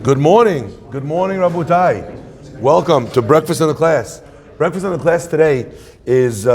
Good morning, Rabutai. Welcome to Breakfast in the Class. Breakfast in the Class today is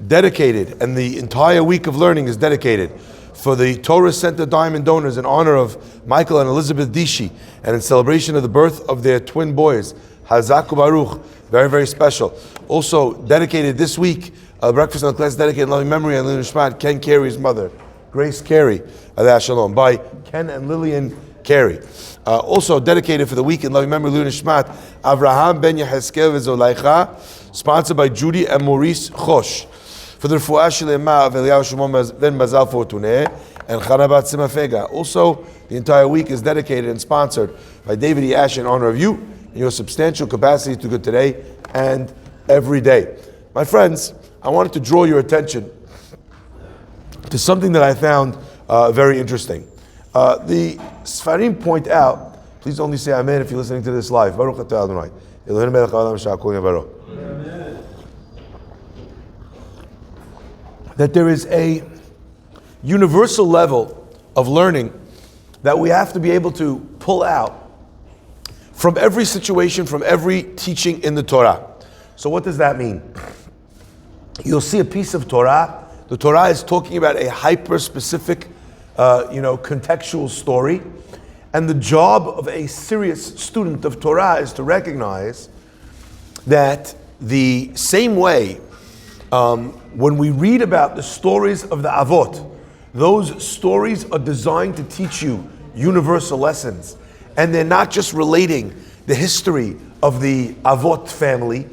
dedicated, and the entire week of learning is dedicated for the Torah Center Diamond Donors in honor of Michael and Elizabeth Dishi, and in celebration of the birth of their twin boys, Hazaku Baruch. Very, very special. Also dedicated this week, Breakfast in the Class dedicated in loving memory and Mishpatim, Ken Carey's mother, Grace Carey, Aleh Shalom, by Ken and Lillian Carey. Also dedicated for the week in loving memory, Luna Shmat, Avraham Ben Yeheskel V'Zolaicha, sponsored by Judy and Maurice Chosh. For the Refuah Shlema of Eliyahu Shimon Ben Bazal Fortuné and Chanabat Simafega. Also, the entire week is dedicated and sponsored by David E. Ash in honor of you and your substantial capacity to good today and every day. My friends, I wanted to draw your attention to something that I found very interesting. The Sfarim point out, please only say Amen if you're listening to this live. Baruch atah Adonai. Eloheinu melech haolam shehakol yivaro. That there is a universal level of learning that we have to be able to pull out from every situation, from every teaching in the Torah. So what does that mean? You'll see a piece of Torah. The Torah is talking about a hyper-specific contextual story. And the job of a serious student of Torah is to recognize that the same way when we read about the stories of the Avot, those stories are designed to teach you universal lessons. And they're not just relating the history of the Avot family.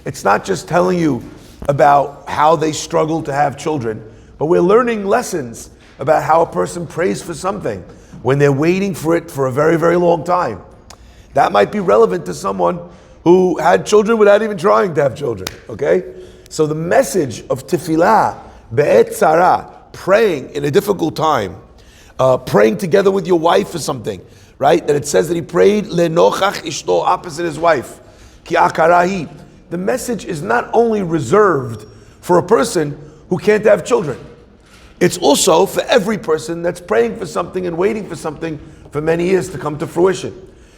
It's not just telling you about how they struggle to have children, but we're learning lessons about how a person prays for something when they're waiting for it for a very, very long time. That might be relevant to someone who had children without even trying to have children, okay? So the message of tefillah, be'et tzara, praying in a difficult time, praying together with your wife for something, right? That it says that he prayed le'nochach ishto, opposite his wife, ki akarahi. The message is not only reserved for a person who can't have children. It's also for every person that's praying for something and waiting for something for many years to come to fruition.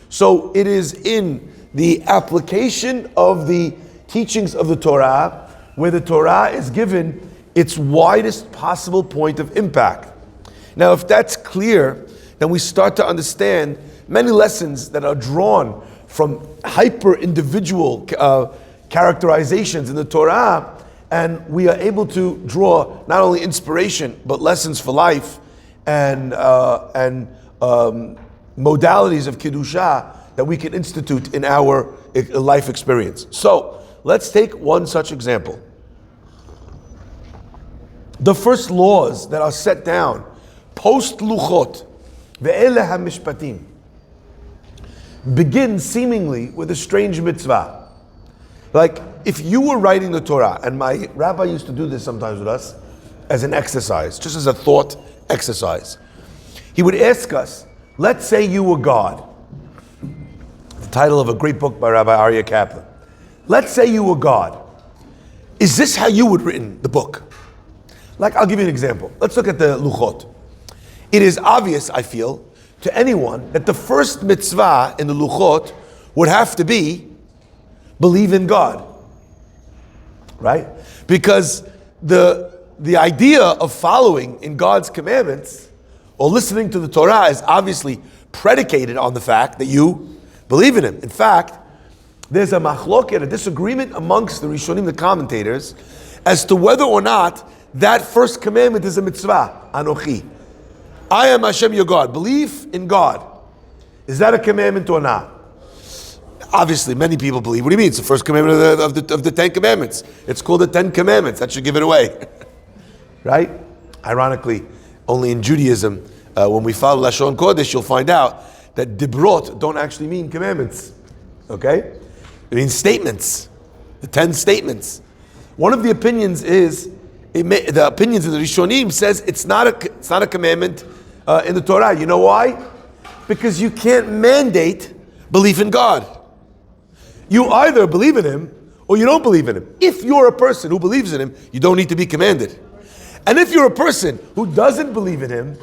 So it is in the application of the teachings of the Torah where the Torah is given its widest possible point of impact. Now, if that's clear, then we start to understand many lessons that are drawn from hyper-individual characterizations in the Torah, and we are able to draw not only inspiration, but lessons for life and modalities of Kedusha that we can institute in our life experience. So, let's take one such example. The first laws that are set down post-Luchot, ve'ele ha-Mishpatim, begin seemingly with a strange mitzvah. Like, if you were writing the Torah, and my rabbi used to do this sometimes with us as an exercise, just as a thought exercise. He would ask us, let's say you were God. The title of a great book by Rabbi Aryeh Kaplan. Let's say you were God. Is this how you would written the book? Like, I'll give you an example. Let's look at the Luchot. It is obvious, I feel, to anyone that the first mitzvah in the Luchot would have to be believe in God, right? Because the idea of following in God's commandments or listening to the Torah is obviously predicated on the fact that you believe in Him. In fact, there's a machloket, a disagreement amongst the Rishonim, the commentators, as to whether or not that first commandment is a mitzvah, Anochi. I am Hashem your God. Belief in God. Is that a commandment or not? Obviously, many people believe. What do you mean? It's the first commandment of the Ten Commandments. It's called the Ten Commandments. That should give it away. Right? Ironically, only in Judaism, when we follow Lashon Kodesh, you'll find out that dibrot don't actually mean commandments. Okay? It means statements. The 10 statements. One of the opinions is, the opinions of the Rishonim says it's not a commandment in the Torah. You know why? Because you can't mandate belief in God. You either believe in Him or you don't believe in Him. If you're a person who believes in Him, you don't need to be commanded. And if you're a person who doesn't believe in Him,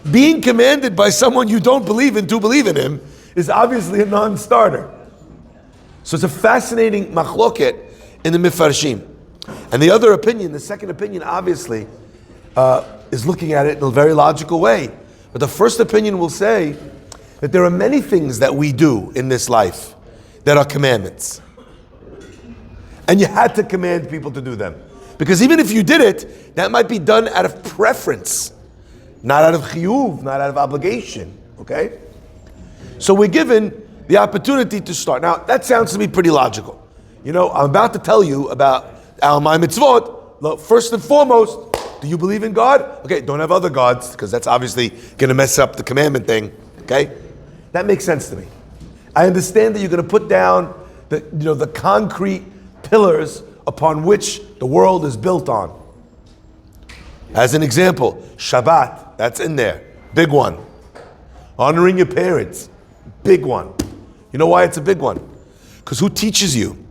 being commanded by someone you don't believe in to believe in Him is obviously a non-starter. So it's a fascinating machloket in the Mefarshim. And the other opinion, the second opinion, obviously, is looking at it in a very logical way. But the first opinion will say that there are many things that we do in this life that are commandments. And you had to command people to do them. Because even if you did it, that might be done out of preference, not out of chiyuv, not out of obligation, okay? So we're given the opportunity to start. Now, that sounds to me pretty logical. You know, I'm about to tell you about Al My Mitzvot. Look, first and foremost, do you believe in God? Okay, don't have other gods, because that's obviously going to mess up the commandment thing, okay? That makes sense to me. I understand that you're going to put down the concrete pillars upon which the world is built on. As an example, Shabbat, that's in there, big one. Honoring your parents, big one. You know why it's a big one? Because who teaches you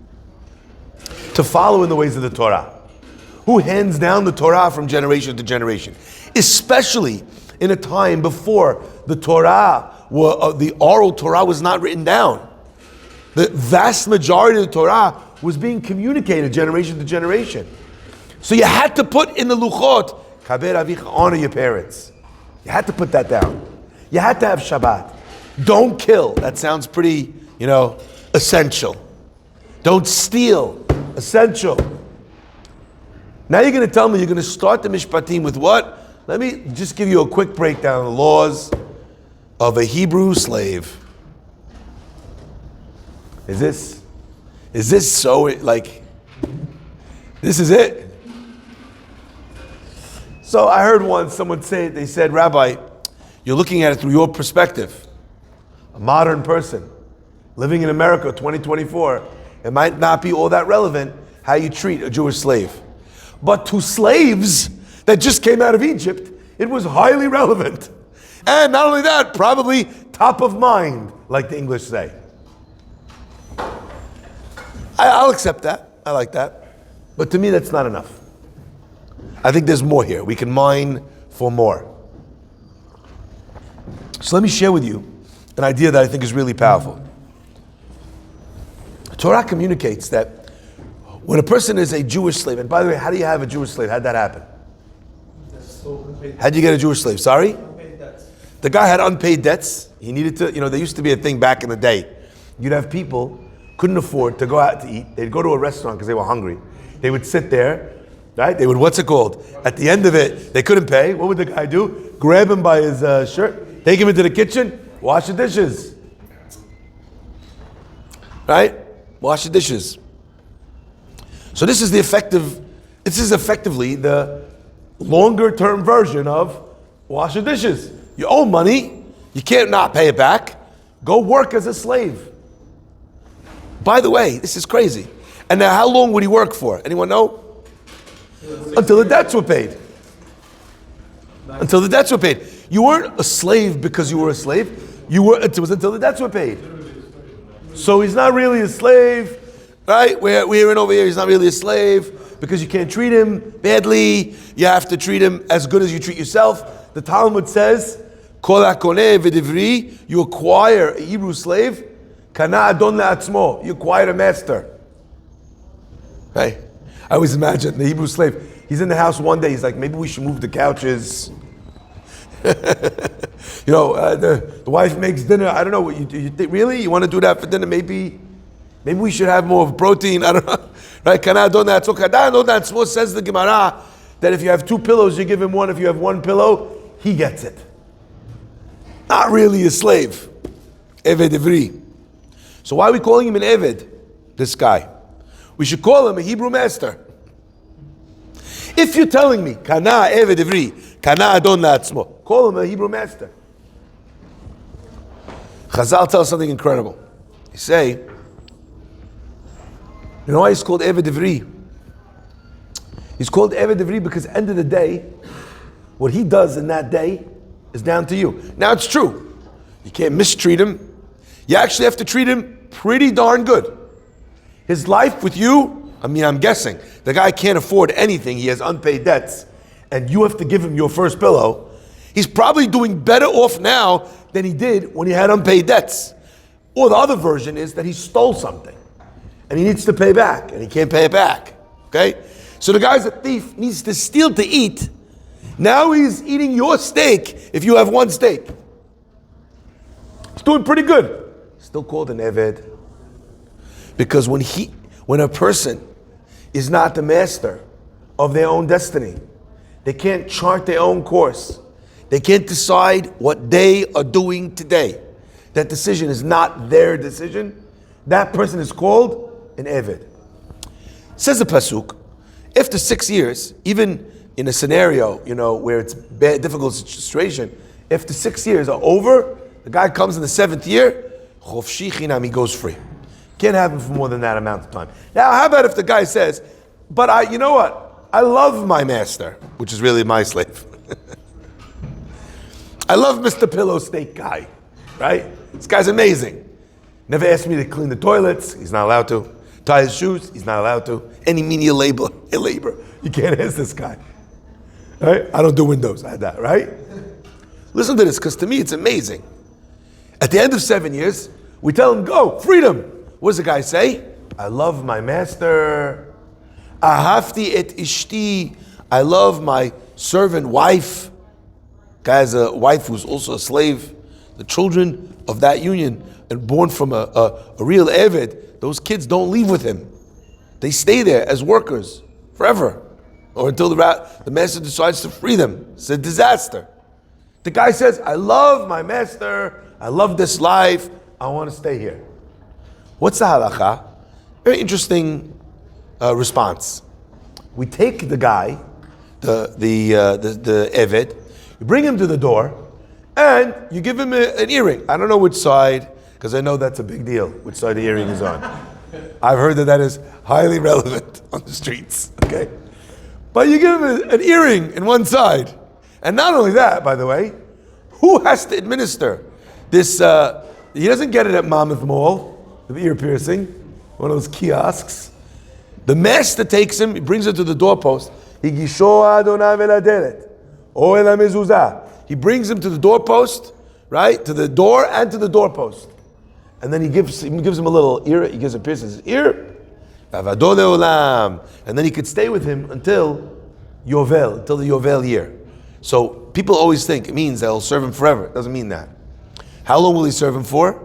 to follow in the ways of the Torah? Who hands down the Torah from generation to generation? Especially in a time before the Torah, the oral Torah was not written down. The vast majority of the Torah was being communicated generation to generation. So you had to put in the Luchot, Kaber Avich, honor your parents. You had to put that down. You had to have Shabbat. Don't kill. That sounds pretty, essential. Don't steal. Essential. Now you're going to tell me you're going to start the Mishpatim with what? Let me just give you a quick breakdown of the laws of a Hebrew slave. Is this so, this is it? So I heard once someone say, they said, Rabbi, you're looking at it through your perspective. A modern person living in America 2024, it might not be all that relevant how you treat a Jewish slave. But to slaves that just came out of Egypt, it was highly relevant. And not only that, probably top of mind, like the English say. I'll accept that. I like that. But to me, that's not enough. I think there's more here. We can mine for more. So let me share with you an idea that I think is really powerful. Torah communicates that when a person is a Jewish slave, and by the way, how do you have a Jewish slave? How'd that happen? How'd you get a Jewish slave? Sorry? Unpaid debts. The guy had unpaid debts. He needed to, there used to be a thing back in the day. You'd have people couldn't afford to go out to eat. They'd go to a restaurant because they were hungry. They would sit there, right? They would, what's it called? At the end of it, they couldn't pay. What would the guy do? Grab him by his shirt, take him into the kitchen, wash the dishes. Right? Wash the dishes. So this is effectively the longer term version of wash the dishes. You owe money, you can't not pay it back. Go work as a slave. By the way, this is crazy. And now how long would he work for? Anyone know? Until the debts were paid. Until the debts were paid. You weren't a slave because you were a slave. It was until the debts were paid. So he's not really a slave, right? We're in over here, he's not really a slave because you can't treat him badly. You have to treat him as good as you treat yourself. The Talmud says, Kol hakoneh v'divri, you acquire a Hebrew slave, kana adon le'atzmo, you acquire a master. Hey, I always imagine the Hebrew slave, he's in the house one day, he's like, maybe we should move the couches. The wife makes dinner. I don't know what you think. Really, you want to do that for dinner? Maybe we should have more of protein. I don't know. Right? Kana don le'atzmo, kana adon le'atzmo says the Gemara that if you have two pillows, you give him one. If you have one pillow, he gets it. Not really a slave. Eved Ivri. So why are we calling him an Eved, this guy? We should call him a Hebrew master. If you're telling me, Kana Eved Ivri, Kana Adon La'atzmo, call him a Hebrew master. Chazal tells something incredible. They say, you know why he's called Eved Ivri? He's called Eved Ivri because at the end of the day, what he does in that day is down to you. Now it's true. You can't mistreat him. You actually have to treat him pretty darn good. His life with you, I'm guessing, the guy can't afford anything. He has unpaid debts. And you have to give him your first pillow. He's probably doing better off now than he did when he had unpaid debts. Or the other version is that he stole something and he needs to pay back and he can't pay it back. Okay? So the guy's a thief, needs to steal to eat. Now he's eating your steak if you have one steak. He's doing pretty good. Still called an Eved. Because when a person is not the master of their own destiny, they can't chart their own course. They can't decide what they are doing today. That decision is not their decision. That person is called an Eved. Says the Pasuk, after 6 years, even in a scenario, where it's a difficult situation, after 6 years are over, the guy comes in the 7th year, Chofshi Chinam, he goes free. Can't have him for more than that amount of time. Now, how about if the guy says, but you know what? I love my master, which is really my slave. I love Mr. Pillow Steak guy, right? This guy's amazing. Never asked me to clean the toilets. He's not allowed to. Tie his shoes. He's not allowed to. Any menial labor. You can't ask this guy. Right? I don't do windows. I had that, right? Listen to this, because to me it's amazing. At the end of 7 years, we tell him, go, freedom. What does the guy say? I love my master. Ahavti et ishti. I love my servant wife. Guy has a wife who's also a slave. The children of that union and born from a real Eved, those kids don't leave with him. They stay there as workers forever, or until the master decides to free them. It's a disaster. The guy says, I love my master, I love this life, I want to stay here. What's the halacha? Very interesting response. We take the guy, the Eved, you bring him to the door, and you give him an earring. I don't know which side, because I know that's a big deal, which side the earring is on. I've heard that is highly relevant on the streets, okay? But you give him an earring in one side. And not only that, by the way, who has to administer this? He doesn't get it at Monmouth Mall, the ear piercing, one of those kiosks. The master takes him, he brings him to the doorpost. He brings him to the doorpost, right? To the door and to the doorpost. And then he gives him a little ear, he gives a piercing his ear. And then he could stay with him until Yovel, until the Yovel year. So people always think it means they'll serve him forever. It doesn't mean that. How long will he serve him for?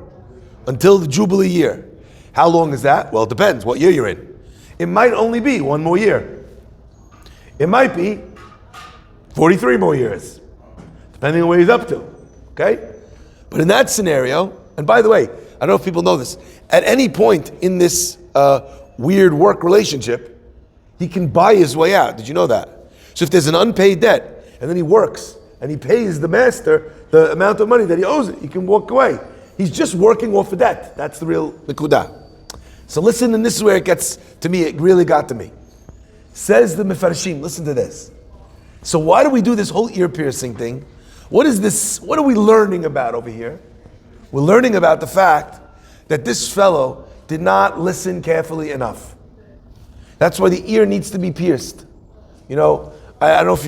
Until the Jubilee year. How long is that? Well, it depends what year you're in. It might only be one more year. It might be 43 more years, depending on what he's up to. Okay? But in that scenario, and by the way, I don't know if people know this, at any point in this weird work relationship, he can buy his way out. Did you know that? So if there's an unpaid debt, and then he works, and he pays the master the amount of money that he owes it, he can walk away. He's just working off a debt. That's the real nekudah. So listen, and this is where it gets to me, it really got to me. Says the Mefarshim, listen to this. So why do we do this whole ear piercing thing? What is this? What are we learning about over here? We're learning about the fact that this fellow did not listen carefully enough. That's why the ear needs to be pierced. I don't know if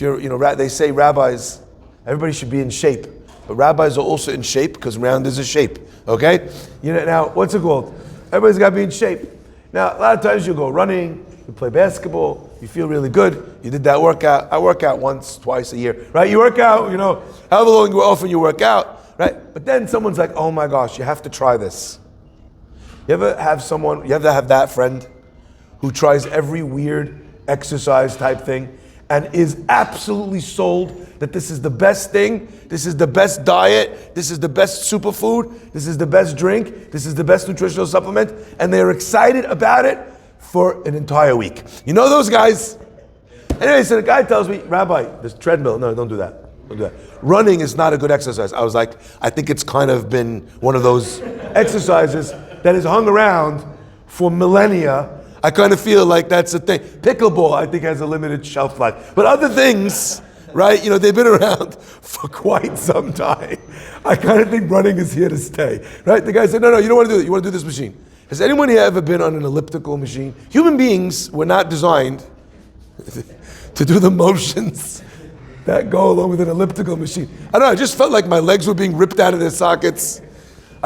you're, they say rabbis, everybody should be in shape, but rabbis are also in shape because round is a shape. Okay? Now what's it called? Everybody's got to be in shape. Now a lot of times you go running, you play basketball, you feel really good. You did that workout. I work out once, twice a year, right? You work out, however long you often you work out, right? But then someone's like, oh my gosh, you have to try this. You ever have that friend who tries every weird exercise type thing and is absolutely sold that this is the best thing, this is the best diet, this is the best superfood, this is the best drink, this is the best nutritional supplement, and they're excited about it for an entire week. You know those guys? Anyway, so the guy tells me, Rabbi, this treadmill, no, don't do that. Don't do that. Running is not a good exercise. I was like, I think it's kind of been one of those exercises that has hung around for millennia. I kind of feel like that's a thing. Pickleball, I think, has a limited shelf life. But other things, right, they've been around for quite some time. I kind of think running is here to stay, right? The guy said, no, you don't want to do it. You want to do this machine. Has anyone here ever been on an elliptical machine? Human beings were not designed to do the motions that go along with an elliptical machine. I don't know, I just felt like my legs were being ripped out of their sockets.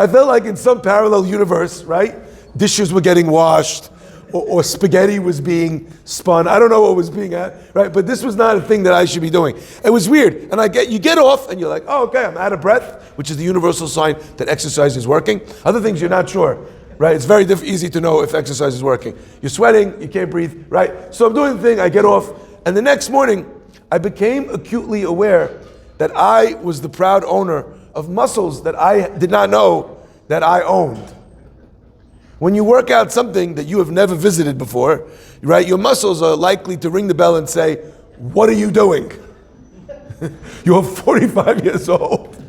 I felt like in some parallel universe, right? Dishes were getting washed, or spaghetti was being spun. I don't know what was being at, right? But this was not a thing that I should be doing. It was weird. And you get off and you're like, oh, okay, I'm out of breath, which is the universal sign that exercise is working. Other things you're not sure, right? It's very easy to know if exercise is working. You're sweating, you can't breathe, right? So I'm doing the thing, I get off, and the next morning, I became acutely aware that I was the proud owner of muscles that I did not know that I owned. When you work out something that you have never visited before, right, your muscles are likely to ring the bell and say, what are you doing? You're 45 years old.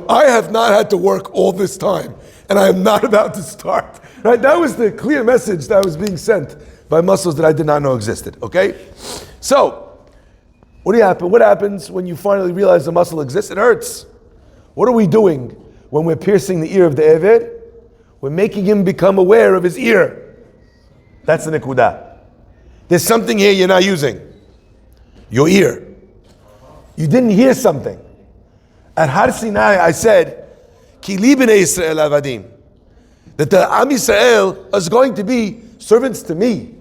I have not had to work all this time, and I am not about to start. Right? That was the clear message that was being sent by muscles that I did not know existed. Okay? So, what happens when you finally realize the muscle exists? It hurts. What are we doing when we're piercing the ear of the Eved? We're making him become aware of his ear. That's the nekudah. There's something here you're not using. Your ear. You didn't hear something. At Har Sinai, I said, Ki li b'nei Yisrael avadim. That the Am Yisrael is going to be servants to me.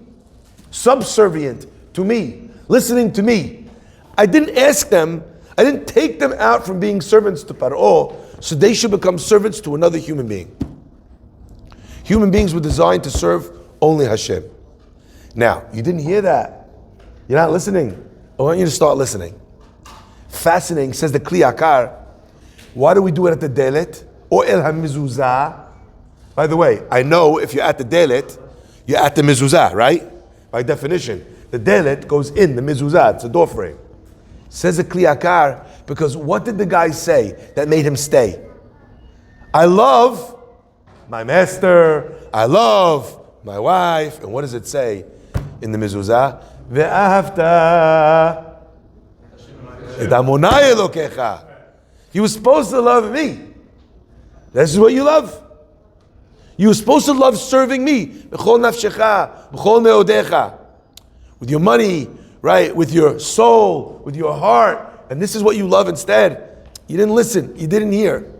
Subservient to me. Listening to me. I didn't ask them, I didn't take them out from being servants to Paro, so they should become servants to another human being. Human beings were designed to serve only Hashem. Now, you didn't hear that. You're not listening. I want you to start listening. Fascinating, says the Kli Akar. Why do we do it at the Delet? Or El HaMizuzah? By the way, I know if you're at the Delet, you're at the Mizuzah, right? By definition. The Delet goes in the Mizuzah. It's a door frame. Says the Kli Akar, because what did the guy say that made him stay? I love my master, I love my wife. And what does it say in the Mizuzah? Ve'ahavta et Amonai Elokecha. You were supposed to love me. This is what you love. You were supposed to love serving me. B'chol nafshecha, b'chol meodecha. With your money, right? With your soul, with your heart. And this is what you love instead. You didn't listen. You didn't hear.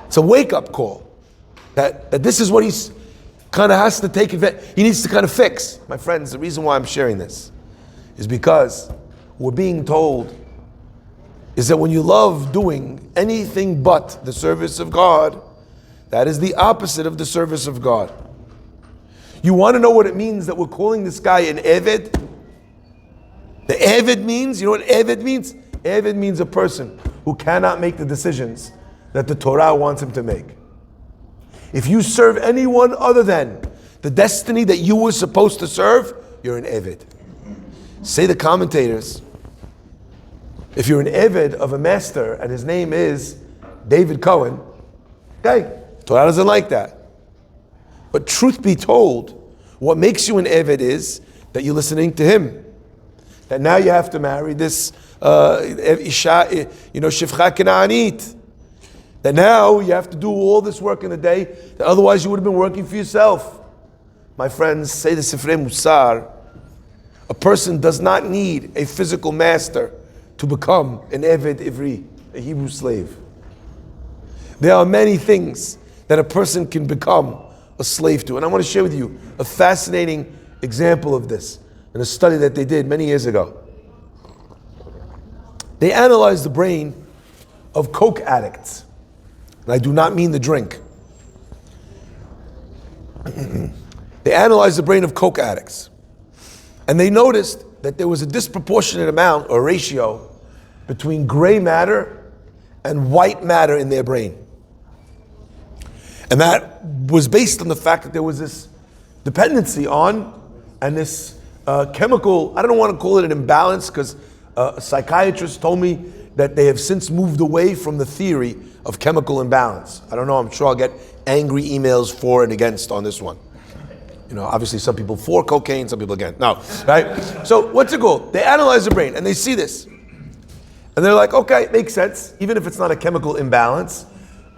It's a wake-up call. That this is what he's kind of has to take advantage. He needs to kind of fix. My friends, the reason why I'm sharing this is because we're being told is that when you love doing anything but the service of God, that is the opposite of the service of God. You want to know what it means that we're calling this guy an Eved? The Eved means, you know what Eved means? Eved means a person who cannot make the decisions that the Torah wants him to make. If you serve anyone other than the destiny that you were supposed to serve, you're an Eved. Say the commentators, if you're an Eved of a master and his name is David Cohen, okay, Torah doesn't like that. But truth be told, what makes you an Eved is that you're listening to him. That now you have to marry this Isha, Shifcha Kenanit. That now you have to do all this work in the day, that otherwise you would have been working for yourself. My friends, say the Sifrei Musar, a person does not need a physical master to become an Eved Ivri, a Hebrew slave. There are many things that a person can become a slave to. And I want to share with you a fascinating example of this in a study that they did many years ago. They analyzed the brain of coke addicts. And I do not mean the drink. They analyzed the brain of coke addicts. And they noticed that there was a disproportionate amount or ratio between gray matter and white matter in their brain. And that was based on the fact that there was this dependency on and this chemical, I don't want to call it an imbalance because a psychiatrist told me that they have since moved away from the theory of chemical imbalance. I don't know, I'm sure I'll get angry emails for and against on this one. Obviously some people for cocaine, some people against. No, right? So what's it called? They analyze the brain and they see this. And they're like, okay, it makes sense, even if it's not a chemical imbalance,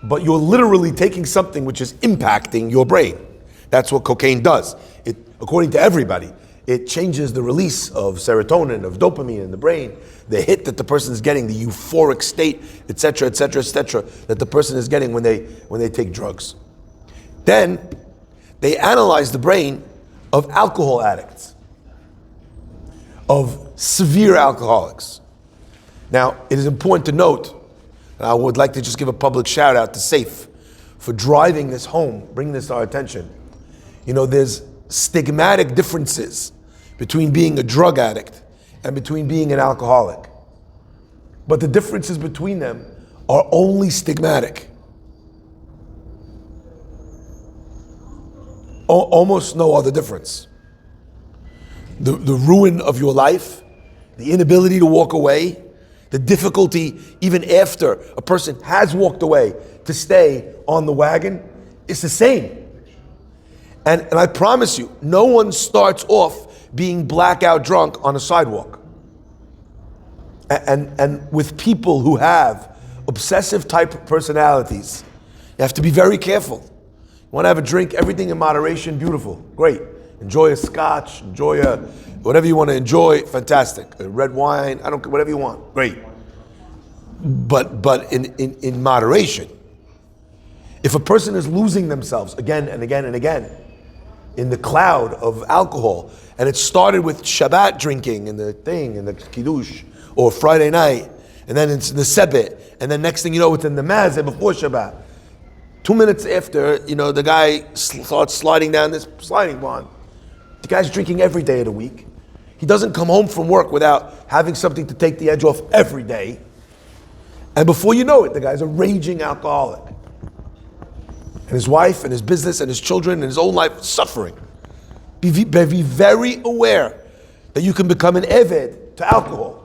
but you're literally taking something which is impacting your brain. That's what cocaine does. It, according to everybody, it changes the release of serotonin, of dopamine in the brain, the hit that the person is getting, the euphoric state, etc., etc., etc., that the person is getting when they take drugs. Then they analyze the brain of alcohol addicts, of severe alcoholics. Now, it is important to note, and I would like to just give a public shout out to SAFE for driving this home, bringing this to our attention. There's stigmatic differences between being a drug addict and between being an alcoholic. But the differences between them are only stigmatic. Almost no other difference. The ruin of your life, the inability to walk away, the difficulty even after a person has walked away to stay on the wagon is the same. And I promise you, no one starts off being blackout drunk on a sidewalk. And with people who have obsessive type personalities, you have to be very careful. You want to have a drink, everything in moderation, beautiful, great. Enjoy a scotch, enjoy whatever you want to enjoy, fantastic. A red wine, I don't care, whatever you want, great. But in moderation. If a person is losing themselves again and again and again in the cloud of alcohol, and it started with Shabbat drinking and the Kiddush, or Friday night, and then it's the Sebet, and then next thing you know, it's in the Mazeh before Shabbat. 2 minutes after, the guy starts sliding down this sliding pond. The guy's drinking every day of the week. He doesn't come home from work without having something to take the edge off every day. And before you know it, the guy's a raging alcoholic. And his wife and his business and his children and his own life suffering. Be very aware that you can become an eved to alcohol.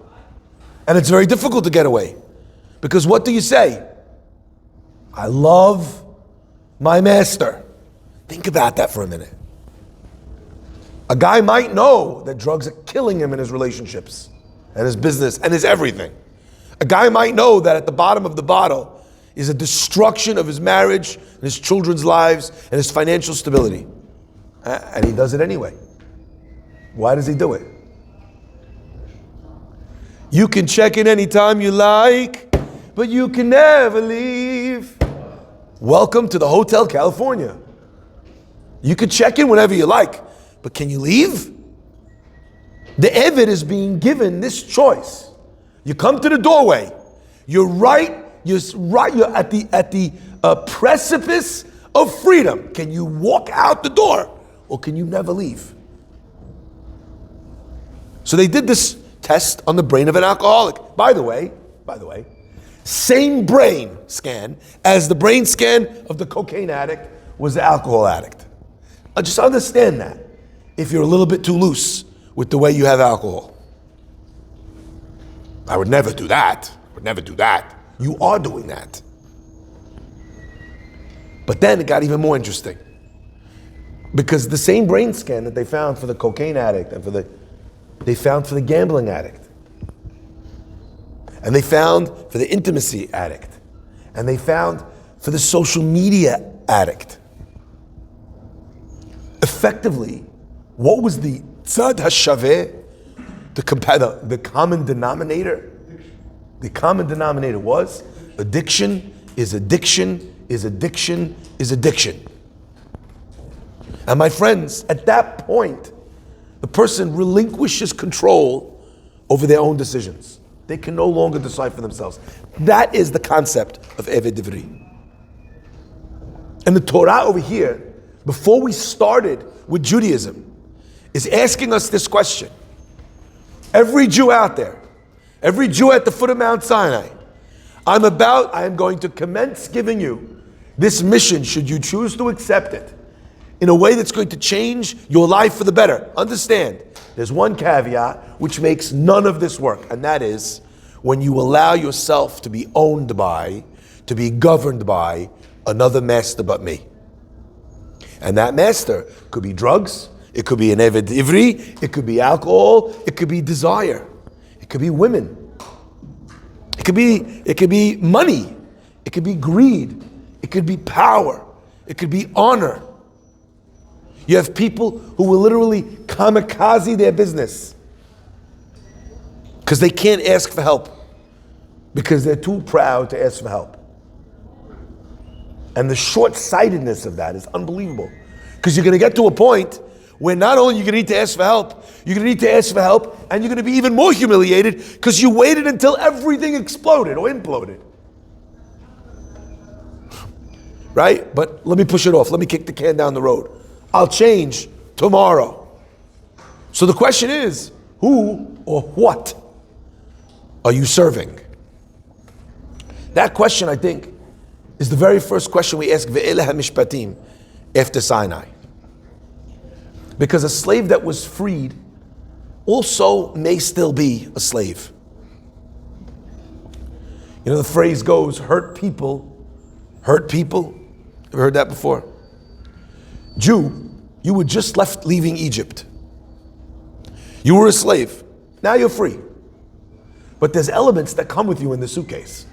And it's very difficult to get away. Because what do you say? I love my master. Think about that for a minute. A guy might know that drugs are killing him in his relationships and his business and his everything. A guy might know that at the bottom of the bottle is a destruction of his marriage and his children's lives and his financial stability. And he does it anyway. Why does he do it? You can check in anytime you like, but you can never leave. Welcome to the Hotel California. You can check in whenever you like, but can you leave? The Eved is being given this choice. You come to the doorway. You're at the precipice of freedom. Can you walk out the door, or can you never leave? So they did this test on the brain of an alcoholic. By the way, same brain scan as the brain scan of the cocaine addict was the alcohol addict. Just understand that if you're a little bit too loose with the way you have alcohol. I would never do that. You are doing that. But then it got even more interesting. Because the same brain scan that they found for the cocaine addict and they found for the gambling addict. And they found for the intimacy addict. And they found for the social media addict. Effectively, what was the tzad hashaveh, the common denominator? The common denominator was addiction is addiction is addiction is addiction. And my friends, at that point, the person relinquishes control over their own decisions. They can no longer decide for themselves. That is the concept of Eved Divri. And the Torah over here, before we started with Judaism, is asking us this question. Every Jew out there, every Jew at the foot of Mount Sinai, I am going to commence giving you this mission, should you choose to accept it, in a way that's going to change your life for the better. Understand, there's one caveat which makes none of this work, and that is when you allow yourself to be owned by, to be governed by another master but me. And that master could be drugs, it could be an Eved Ivri, it could be alcohol, it could be desire, it could be women, it could be money, it could be greed, it could be power, it could be honor. You have people who will literally kamikaze their business because they can't ask for help, because they're too proud to ask for help. And the short-sightedness of that is unbelievable. Because you're going to get to a point where not only you're going to need to ask for help, you're going to need to ask for help, and you're going to be even more humiliated because you waited until everything exploded or imploded. Right? But let me push it off. Let me kick the can down the road. I'll change tomorrow. So the question is, who or what are you serving? That question, I think, is the very first question we ask Ve'ele Mishpatim after Sinai. Because a slave that was freed also may still be a slave. You know, the phrase goes, hurt people. Ever heard that before? Jew, you were just leaving Egypt. You were a slave. Now you're free. But there's elements that come with you in the suitcase.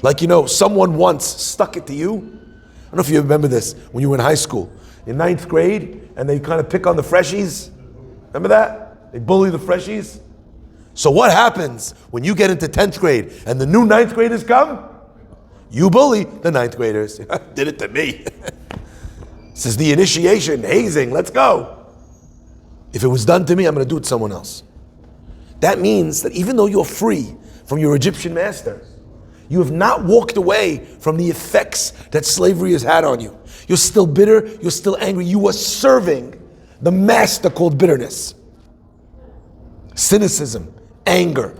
Like, you know, someone once stuck it to you. I don't know if you remember this when you were in high school, in 9th grade, and they kind of pick on the freshies. Remember that? They bully the freshies. So what happens when you get into 10th grade and the new 9th graders come? You bully the 9th graders. Did it to me. This is the initiation, hazing, let's go. If it was done to me, I'm going to do it to someone else. That means that even though you're free from your Egyptian master, you have not walked away from the effects that slavery has had on you. You're still bitter, you're still angry. You are serving the master called bitterness, cynicism, anger.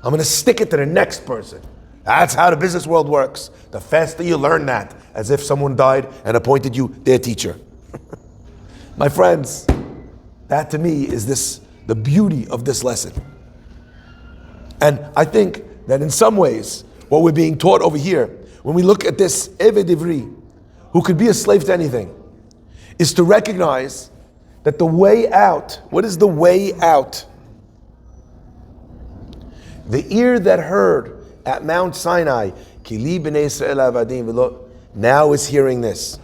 I'm going to stick it to the next person. That's how the business world works. The faster you learn that, as if someone died and appointed you their teacher. My friends, that to me is the beauty of this lesson. And I think that in some ways, what we're being taught over here, when we look at this Eved Ivri, who could be a slave to anything, is to recognize that the way out, what is the way out? The ear that heard at Mount Sinai, Kili b'nei Yisrael avadim v'lo, now is hearing this.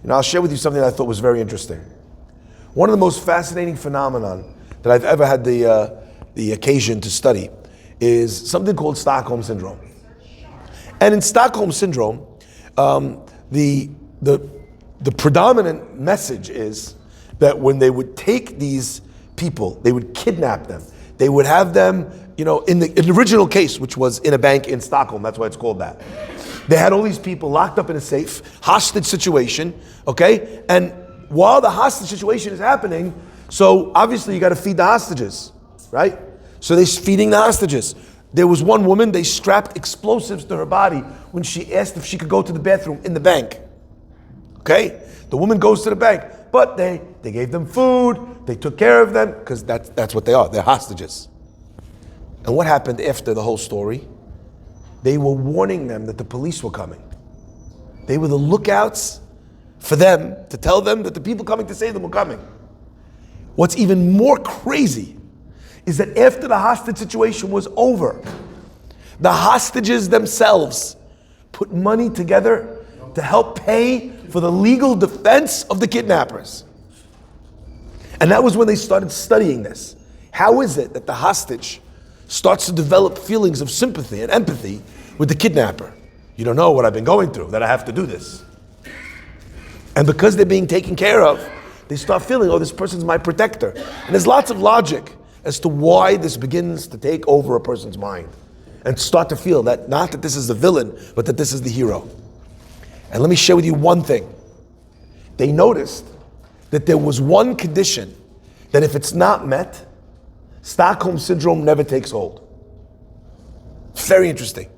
And I'll share with you something that I thought was very interesting. One of the most fascinating phenomenon that I've ever had the occasion to study is something called Stockholm Syndrome. And in Stockholm Syndrome, the predominant message is that when they would take these people, they would kidnap them. They would have them, you know, in the original case, which was in a bank in Stockholm, that's why it's called that. They had all these people locked up in a safe, hostage situation, okay? And while the hostage situation is happening, so obviously you got to feed the hostages, right? So they're feeding the hostages. There was one woman, they strapped explosives to her body when she asked if she could go to the bathroom in the bank. Okay? The woman goes to the bank, but they gave them food, they took care of them, because that's what they are, they're hostages. And what happened after the whole story? They were warning them that the police were coming. They were the lookouts for them to tell them that the people coming to save them were coming. What's even more crazy is that after the hostage situation was over, the hostages themselves put money together to help pay for the legal defense of the kidnappers. And that was when they started studying this. How is it that the hostage starts to develop feelings of sympathy and empathy with the kidnapper? You don't know what I've been going through, that I have to do this. And because they're being taken care of, they start feeling, oh, this person's my protector. And there's lots of logic as to why this begins to take over a person's mind and start to feel that not that this is the villain, but that this is the hero. And let me share with you one thing. They noticed that there was one condition that if it's not met, Stockholm Syndrome never takes hold. Very interesting.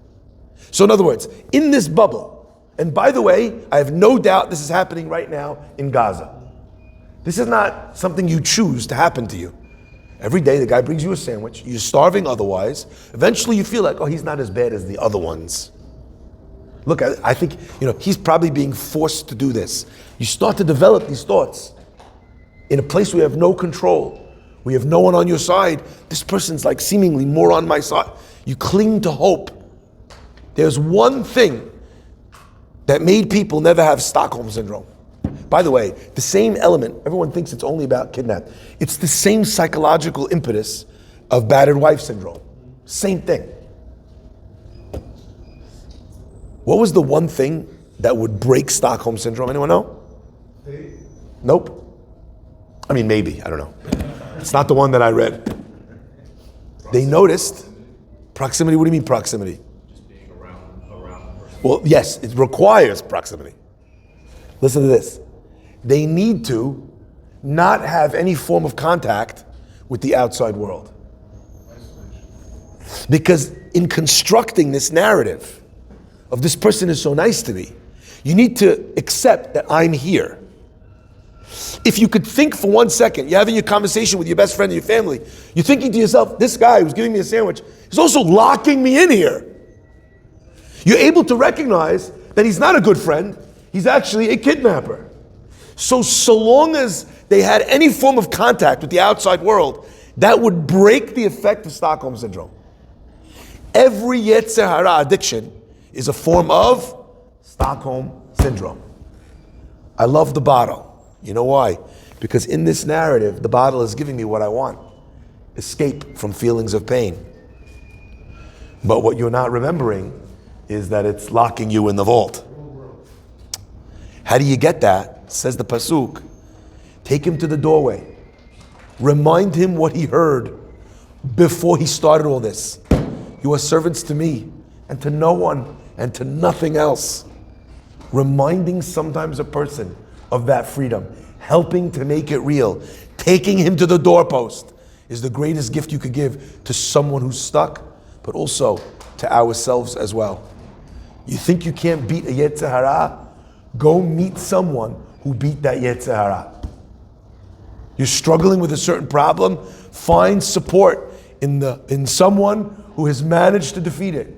So in other words, in this bubble, and by the way, I have no doubt this is happening right now in Gaza. This is not something you choose to happen to you. Every day the guy brings you a sandwich, you're starving otherwise. Eventually you feel like, oh, he's not as bad as the other ones. Look, I think, he's probably being forced to do this. You start to develop these thoughts. In a place where you have no control, where you have no one on your side, this person's like seemingly more on my side. You cling to hope. There's one thing that made people never have Stockholm Syndrome. By the way, the same element, everyone thinks it's only about kidnap. It's the same psychological impetus of battered wife syndrome. Same thing. What was the one thing that would break Stockholm syndrome? Anyone know? Nope. I mean, maybe, I don't know. It's not the one that I read. They noticed proximity. What do you mean proximity? Just being around the person. Well, yes, it requires proximity. Listen to this. They need to not have any form of contact with the outside world. Because in constructing this narrative of this person is so nice to me, you need to accept that I'm here. If you could think for 1 second, you're having a conversation with your best friend and your family, you're thinking to yourself, this guy who's giving me a sandwich is also locking me in here. You're able to recognize that he's not a good friend, he's actually a kidnapper. So long as they had any form of contact with the outside world, that would break the effect of Stockholm Syndrome. Every Yetzer Hara addiction is a form of Stockholm Syndrome. I love the bottle. You know why? Because in this narrative, the bottle is giving me what I want. Escape from feelings of pain. But what you're not remembering is that it's locking you in the vault. How do you get that? Says the Pasuk. Take him to the doorway. Remind him what he heard before he started all this. You are servants to me and to no one and to nothing else. Reminding sometimes a person of that freedom, helping to make it real, taking him to the doorpost is the greatest gift you could give to someone who's stuck, but also to ourselves as well. You think you can't beat a Yetzer Hara? Go meet someone who beat that Yetzer Hara. You're struggling with a certain problem? Find support in someone who has managed to defeat it.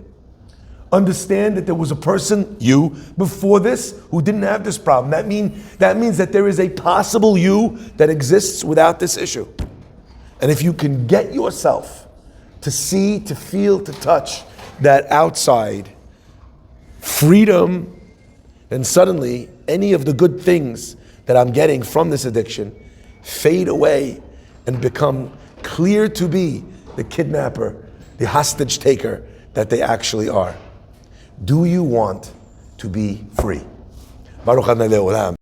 Understand that there was a person, you, before this, who didn't have this problem. That means that there is a possible you that exists without this issue. And if you can get yourself to see, to feel, to touch that outside freedom, then suddenly any of the good things that I'm getting from this addiction fade away and become clear to be the kidnapper, the hostage taker that they actually are. Do you want to be free? Baruch Adonai Le'olam.